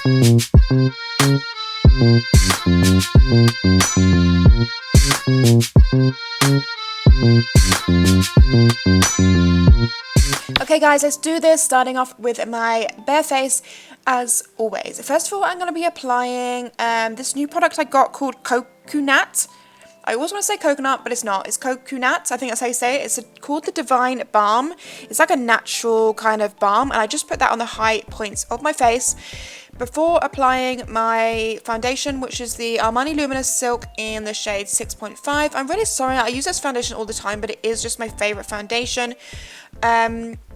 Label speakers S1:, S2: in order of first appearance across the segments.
S1: Okay guys, let's do this, starting off with my bare face as always. First of all, I'm going to be applying this new product I got called Coconut. I always want to say coconut, but it's not. It's Coconut. I think that's how you say it. It's called the Divine Balm. It's like a natural kind of balm, and I just put that on the high points of my face before applying my foundation, which is the Armani Luminous Silk in the shade 6.5. I'm really sorry, I use this foundation all the time, but it is just my favorite foundation.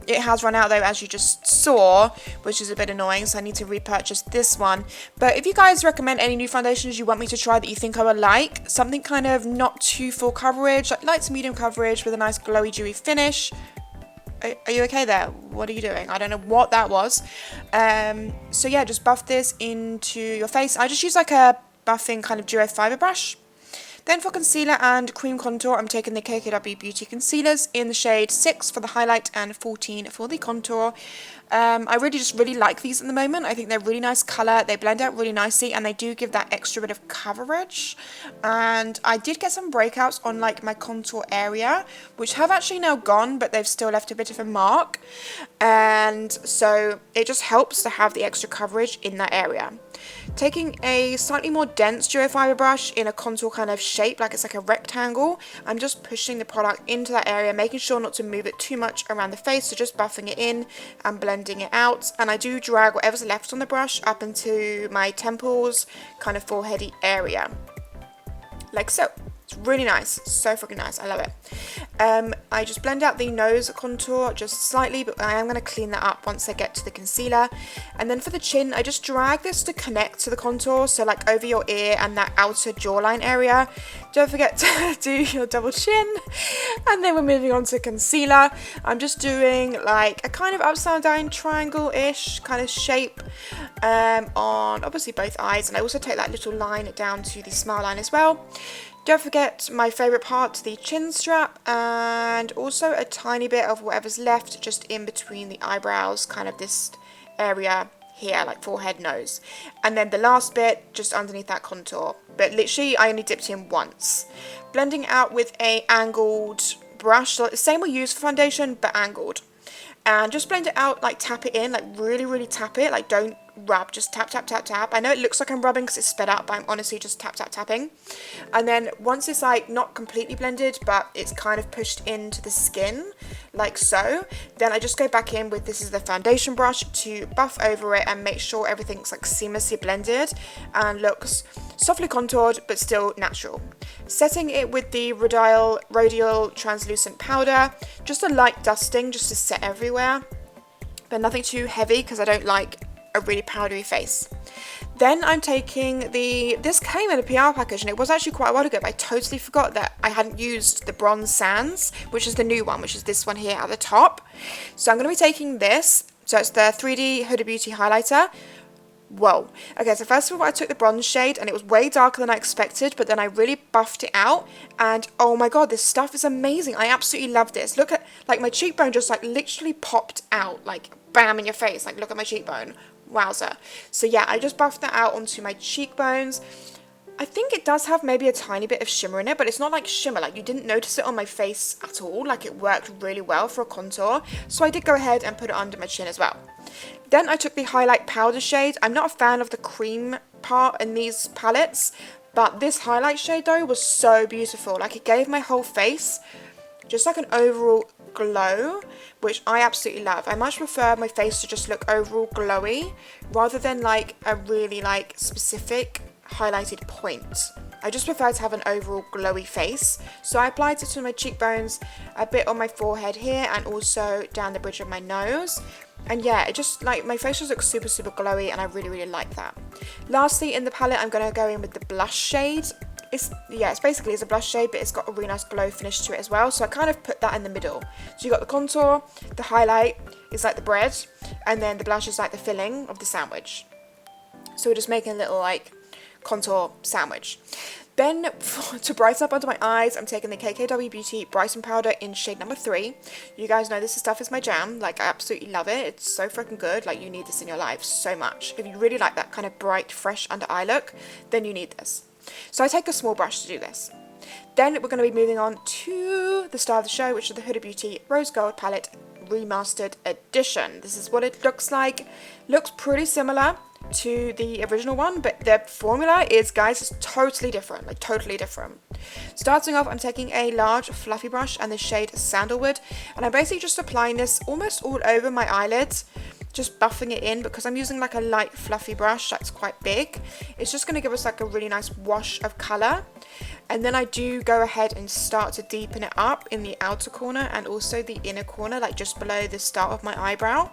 S1: It has run out though, as you just saw, which is a bit annoying, so I need to repurchase this one. But if you guys recommend any new foundations you want me to try that you think I would like, something kind of not too full coverage, like light to medium coverage with a nice glowy dewy finish. Are you okay there? What are you doing? I don't know what that was. So yeah, just buff this into your face. I just use like a buffing kind of duo fiber brush. Then for concealer and cream contour, I'm taking the KKW Beauty Concealers in the shade 6 for the highlight and 14 for the contour. I really like these at the moment. I think they're really nice colour, they blend out really nicely, and they do give that extra bit of coverage. And I did get some breakouts on like my contour area, which have actually now gone, but they've still left a bit of a mark. And so it just helps to have the extra coverage in that area. Taking a slightly more dense duo fiber brush in a contour kind of shape, like it's like a rectangle, I'm just pushing the product into that area, making sure not to move it too much around the face, so just buffing it in and blending it out. And I do drag whatever's left on the brush up into my temples, kind of foreheady area, like so. It's really nice, so freaking nice, I love it. I just blend out the nose contour just slightly, but I am going to clean that up once I get to the concealer. And then for the chin, I just drag this to connect to the contour, so like over your ear and that outer jawline area. Don't forget to do your double chin. And then we're moving on to concealer. I'm just doing like a kind of upside down triangle-ish kind of shape on obviously both eyes, and I also take that little line down to the smile line as well. Don't forget my favourite part, the chin strap, and also a tiny bit of whatever's left just in between the eyebrows, kind of this area here, like forehead, nose. And then the last bit just underneath that contour. But literally I only dipped in once. Blending out with a angled brush, so the same we use for foundation but angled. And just blend it out, like tap it in, like really tap it, like don't rub, just tap. I know it looks like I'm rubbing because it's sped up, but I'm honestly just tapping. And then once it's like not completely blended, but it's kind of pushed into the skin, like so, then I just go back in with, this is the foundation brush, to buff over it and make sure everything's like seamlessly blended and looks softly contoured but still natural. Setting it with the Rodial translucent powder, just a light dusting just to set everywhere, but nothing too heavy because I don't like a really powdery face. Then I'm taking this came in a PR package and it was actually quite a while ago, but I totally forgot that I hadn't used the Bronze Sands, which is the new one, which is this one here at the top. So I'm going to be taking this, so it's the 3D Huda Beauty highlighter. Whoa. Okay, so first of all I took the bronze shade and it was way darker than I expected, but then I really buffed it out and oh my god, this stuff is amazing. I absolutely love this. Look at, like, my cheekbone just like literally popped out, like bam in your face, like look at my cheekbone. Wowza. So yeah, I just buffed that out onto my cheekbones. I think it does have maybe a tiny bit of shimmer in it, but it's not like shimmer, like you didn't notice it on my face at all, like it worked really well for a contour. So I did go ahead and put it under my chin as well. Then I took the highlight powder shade. I'm not a fan of the cream part in these palettes, but this highlight shade though was so beautiful. Like it gave my whole face just like an overall glow, which I absolutely love. I much prefer my face to just look overall glowy rather than like a really like specific highlighted point. I just prefer to have an overall glowy face. So I applied it to my cheekbones, a bit on my forehead here, and also down the bridge of my nose. And yeah, it just like my face just looks super glowy, and I really like that. Lastly, in the palette I'm going to go in with the blush shade. It's basically a blush shade, but it's got a really nice glow finish to it as well, so I kind of put that in the middle. So you got the contour, the highlight is like the bread, and then the blush is like the filling of the sandwich. So we're just making a little like contour sandwich. Then, to brighten up under my eyes, I'm taking the KKW Beauty Brighten Powder in shade number 3. You guys know this stuff is my jam. Like, I absolutely love it. It's so freaking good. Like, you need this in your life so much. If you really like that kind of bright, fresh under eye look, then you need this. So I take a small brush to do this. Then we're going to be moving on to the star of the show, which is the Huda Beauty Rose Gold Palette Remastered Edition. This is what it looks like. Looks pretty similar to the original one, but the formula is, guys, it's totally different, like totally different. Starting off, I'm taking a large fluffy brush and the shade Sandalwood, and I'm basically just applying this almost all over my eyelids, just buffing it in because I'm using like a light fluffy brush that's quite big. It's just going to give us like a really nice wash of colour. And then I do go ahead and start to deepen it up in the outer corner and also the inner corner, like just below the start of my eyebrow,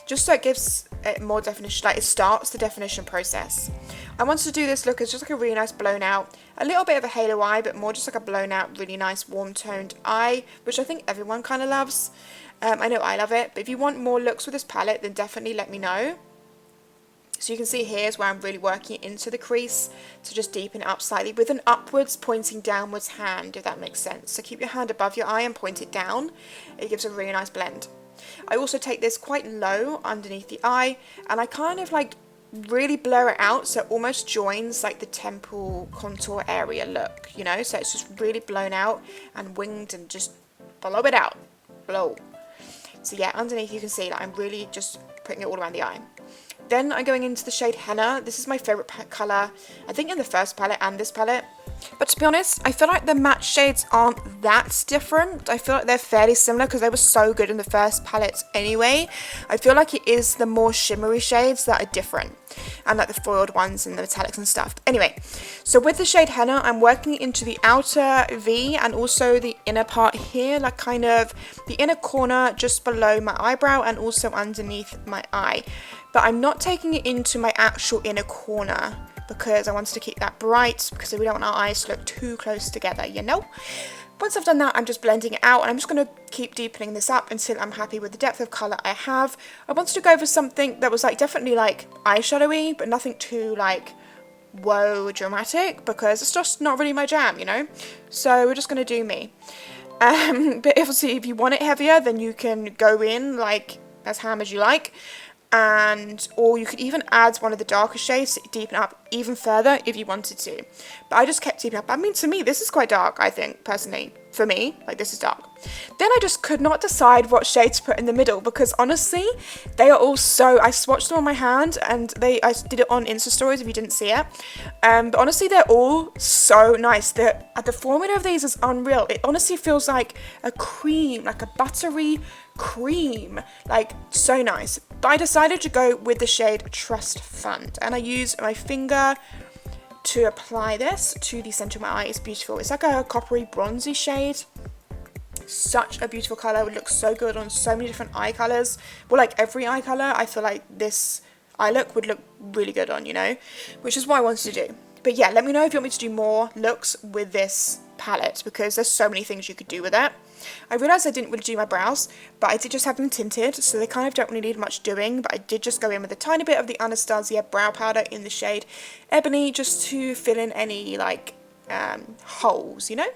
S1: just so it gives it more definition, like it starts the definition process. I wanted to do this look as just like a really nice blown out, a little bit of a halo eye, but more just like a blown out, really nice warm toned eye, which I think everyone kind of loves. I know I love it, but if you want more looks with this palette, then definitely let me know. So you can see here is where I'm really working into the crease to just deepen it up slightly with an upwards pointing downwards hand, if that makes sense. So keep your hand above your eye and point it down. It gives a really nice blend. I also take this quite low underneath the eye and I kind of like really blur it out so it almost joins like the temple contour area look, you know, so it's just really blown out and winged and just blow it out. Blow. So yeah, underneath you can see that I'm really just putting it all around the eye. Then I'm going into the shade Henna. This is my favourite colour, I think in the first palette and this palette. But to be honest, I feel like the matte shades aren't that different. I feel like they're fairly similar because they were so good in the first palettes anyway. I feel like it is the more shimmery shades that are different. And like the foiled ones and the metallics and stuff. Anyway, so with the shade Henna, I'm working into the outer V and also the inner part here. Like kind of the inner corner just below my eyebrow and also underneath my eye. But I'm not taking it into my actual inner corner because I wanted to keep that bright because we don't want our eyes to look too close together, you know? Once I've done that, I'm just blending it out and I'm just going to keep deepening this up until I'm happy with the depth of colour I have. I wanted to go for something that was like definitely like eyeshadowy, but nothing too like whoa dramatic because it's just not really my jam, you know? So we're just going to do me. But obviously if you want it heavier, then you can go in like as ham as you like. Or you could even add one of the darker shades to deepen up even further if you wanted to. But I just kept deepening up. I mean, to me, this is quite dark, I think, personally. For me, like, this is dark. Then I just could not decide what shade to put in the middle because, honestly, they are all so... I swatched them on my hand and I did it on Insta Stories if you didn't see it. But honestly, they're all so nice. The formula of these is unreal. It honestly feels like a cream, like a buttery cream, like so nice. But I decided to go with the shade Trust Fund and I used my finger to apply this to the centre of my eye. It's beautiful. It's like a coppery bronzy shade. Such a beautiful colour. It would look so good on so many different eye colours. Well, like every eye colour, I feel like this eye look would look really good on, you know, which is what I wanted to do. But yeah, let me know if you want me to do more looks with this palette because there's so many things you could do with it. I realised I didn't really do my brows, but I did just have them tinted, so they kind of don't really need much doing, but I did just go in with a tiny bit of the Anastasia brow powder in the shade Ebony just to fill in any like holes, you know?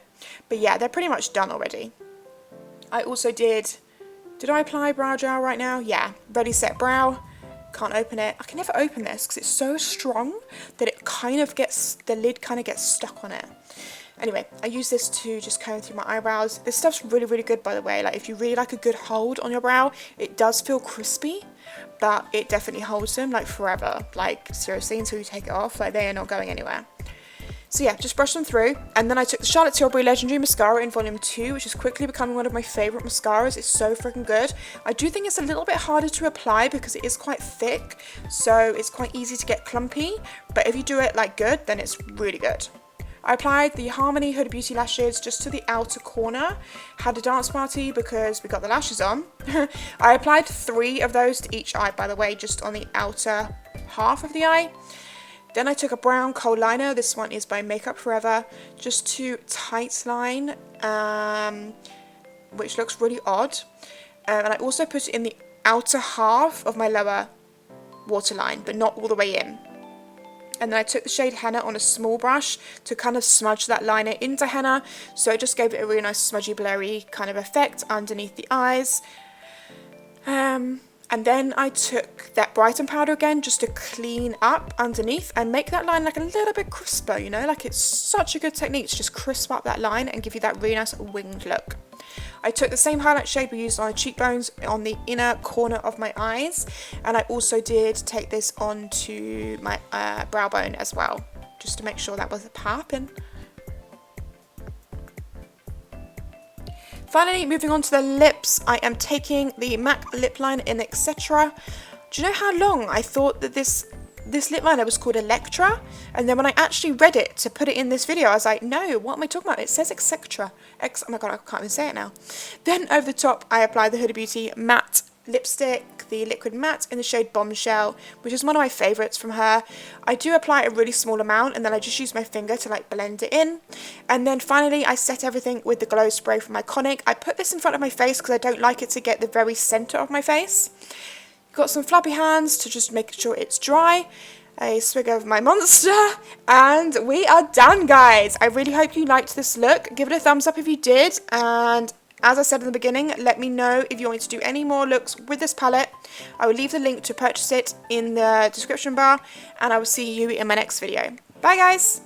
S1: But yeah, they're pretty much done already. I also did I apply brow gel right now? Yeah, Ready Set Brow. Can't open it. I can never open this because it's so strong that it kind of gets, the lid kind of gets stuck on it. Anyway, I use this to just comb through my eyebrows. This stuff's really, really good, by the way. Like, if you really like a good hold on your brow, it does feel crispy, but it definitely holds them, like, forever. Like, seriously, until you take it off. Like, they are not going anywhere. So yeah, just brush them through. And then I took the Charlotte Tilbury Legendary Mascara in Volume 2, which is quickly becoming one of my favourite mascaras. It's so freaking good. I do think it's a little bit harder to apply because it is quite thick, so it's quite easy to get clumpy. But if you do it, like, good, then it's really good. I applied the Harmony Huda Beauty lashes just to the outer corner. Had a dance party because we got the lashes on. I applied 3 of those to each eye, by the way, just on the outer half of the eye. Then I took a brown kohl liner. This one is by Makeup Forever, just to tight line, which looks really odd. And I also put it in the outer half of my lower waterline, but not all the way in. And then I took the shade Henna on a small brush to kind of smudge that liner into henna. So it just gave it a really nice smudgy, blurry kind of effect underneath the eyes. And then I took that Brighten powder again just to clean up underneath and make that line like a little bit crisper, you know, like it's such a good technique to just crisp up that line and give you that really nice winged look. I took the same highlight shade we used on the cheekbones on the inner corner of my eyes, and I also did take this onto my brow bone as well, just to make sure that was popping. Finally, moving on to the lips, I am taking the MAC lip liner in Etc. Do you know how long I thought that this lip liner was called Electra? And then when I actually read it to put it in this video, I was like, no, what am I talking about? It says Etc. Oh my god, I can't even say it now. Then over the top, I applied the Huda Beauty matte lipstick, the liquid matte in the shade Bombshell, which is one of my favourites from her. I do apply a really small amount and then I just use my finger to like blend it in. And then finally I set everything with the glow spray from Iconic. I put this in front of my face because I don't like it to get the very centre of my face. Got some fluffy hands to just make sure it's dry. A swig of my Monster, and we are done, guys. I really hope you liked this look. Give it a thumbs up if you did, and as I said in the beginning, let me know if you want me to do any more looks with this palette. I will leave the link to purchase it in the description bar, and I will see you in my next video. Bye, guys!